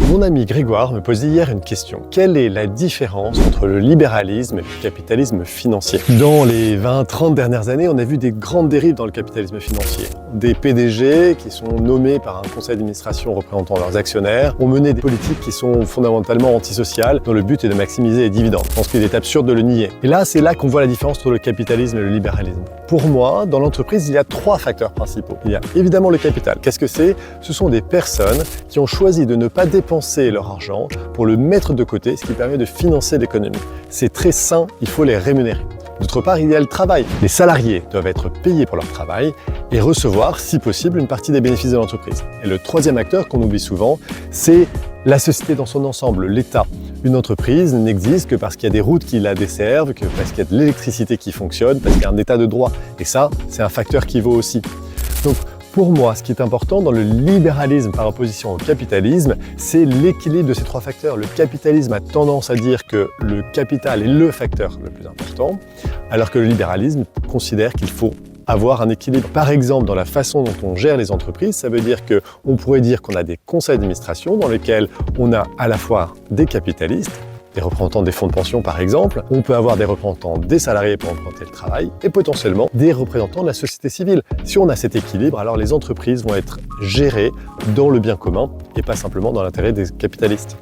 Mon ami Grégoire me posait hier une question. Quelle est la différence entre le libéralisme et le capitalisme financier? Dans les 20-30 dernières années, on a vu des grandes dérives dans le capitalisme financier. Des PDG qui sont nommés par un conseil d'administration représentant leurs actionnaires ont mené des politiques qui sont fondamentalement antisociales dont le but est de maximiser les dividendes. Je pense qu'il est absurde de le nier. Et là, c'est là qu'on voit la différence entre le capitalisme et le libéralisme. Pour moi, dans l'entreprise, il y a 3 facteurs principaux. Il y a évidemment le capital. Qu'est-ce que c'est? Ce sont des personnes qui ont choisi de ne pas dépenser leur argent pour le mettre de côté, ce qui permet de financer l'économie. C'est très sain, il faut les rémunérer. D'autre part, il y a le travail. Les salariés doivent être payés pour leur travail et recevoir, si possible, une partie des bénéfices de l'entreprise. Et le troisième acteur qu'on oublie souvent, c'est la société dans son ensemble, l'État. Une entreprise n'existe que parce qu'il y a des routes qui la desservent, que parce qu'il y a de l'électricité qui fonctionne, parce qu'il y a un état de droit. Et ça, c'est un facteur qui vaut aussi. Donc, pour moi, ce qui est important dans le libéralisme par opposition au capitalisme, c'est l'équilibre de ces 3 facteurs. Le capitalisme a tendance à dire que le capital est le facteur le plus important, alors que le libéralisme considère qu'il faut avoir un équilibre. Par exemple, dans la façon dont on gère les entreprises, ça veut dire qu'on pourrait dire qu'on a des conseils d'administration dans lesquels on a à la fois des capitalistes, des représentants des fonds de pension par exemple, on peut avoir des représentants des salariés pour représenter le travail et potentiellement des représentants de la société civile. Si on a cet équilibre, alors les entreprises vont être gérées dans le bien commun et pas simplement dans l'intérêt des capitalistes.